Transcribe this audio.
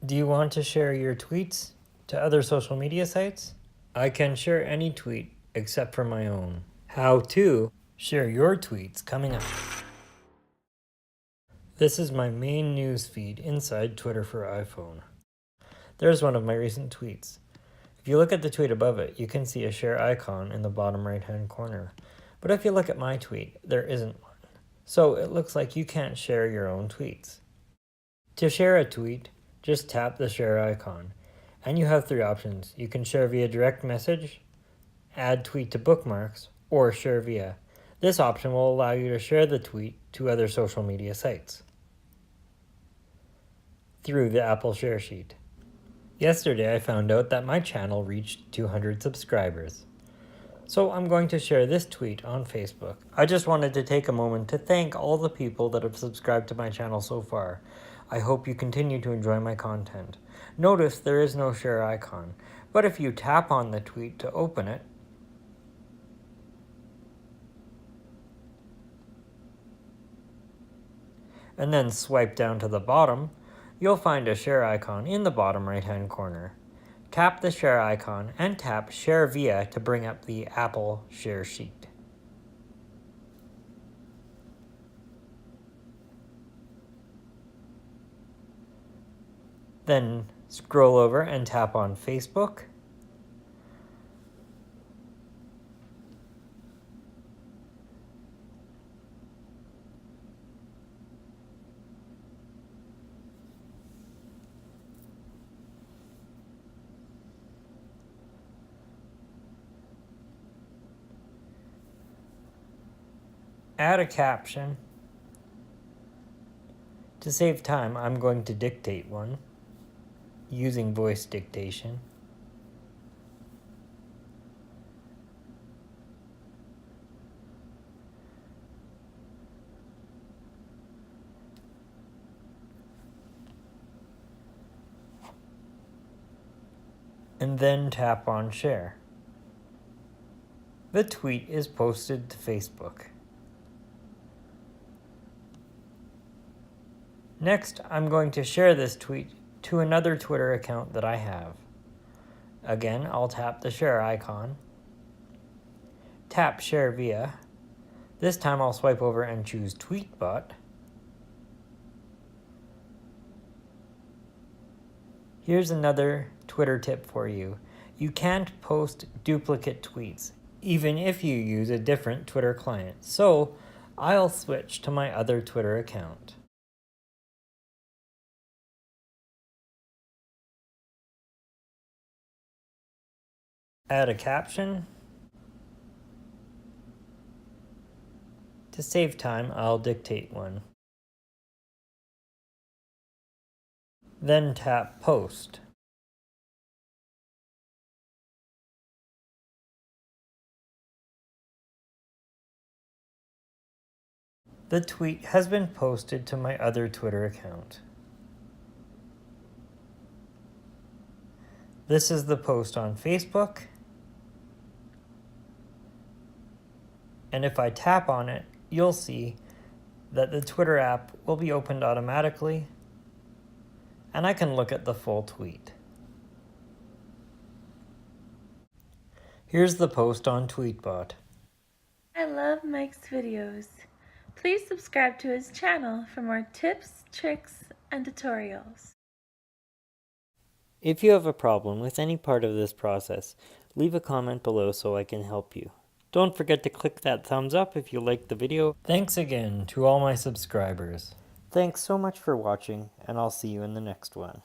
Do you want to share your tweets to other social media sites? I can share any tweet except for my own. How to share your tweets coming up. This is my main news feed inside Twitter for iPhone. There's one of my recent tweets. If you look at the tweet above it, you can see a share icon in the bottom right hand corner. But if you look at my tweet, there isn't one. So it looks like you can't share your own tweets. To share a tweet, just tap the share icon. And you have three options. You can share via direct message, add tweet to bookmarks, or share via. This option will allow you to share the tweet to other social media sites through the Apple Share Sheet. Yesterday I found out that my channel reached 200 subscribers. So I'm going to share this tweet on Facebook. I just wanted to take a moment to thank all the people that have subscribed to my channel so far. I hope you continue to enjoy my content. Notice there is no share icon, but if you tap on the tweet to open it, and then swipe down to the bottom, you'll find a share icon in the bottom right hand corner. Tap the share icon and tap Share Via to bring up the Apple Share Sheet. Then scroll over and tap on Facebook. Add a caption. To save time, I'm going to dictate one using voice dictation. And then tap on share. The tweet is posted to Facebook. Next, I'm going to share this tweet to another Twitter account that I have. Again, I'll tap the share icon, tap share via. This time I'll swipe over and choose Tweetbot. Here's another Twitter tip for you. You can't post duplicate tweets, even if you use a different Twitter client. So I'll switch to my other Twitter account. Add a caption. To save time, I'll dictate one. Then tap Post. The tweet has been posted to my other Twitter account. This is the post on Facebook. And if I tap on it, you'll see that the Twitter app will be opened automatically, and I can look at the full tweet. Here's the post on Tweetbot. I love Mike's videos. Please subscribe to his channel for more tips, tricks, and tutorials. If you have a problem with any part of this process, leave a comment below so I can help you. Don't forget to click that thumbs up if you liked the video. Thanks again to all my subscribers. Thanks so much for watching, and I'll see you in the next one.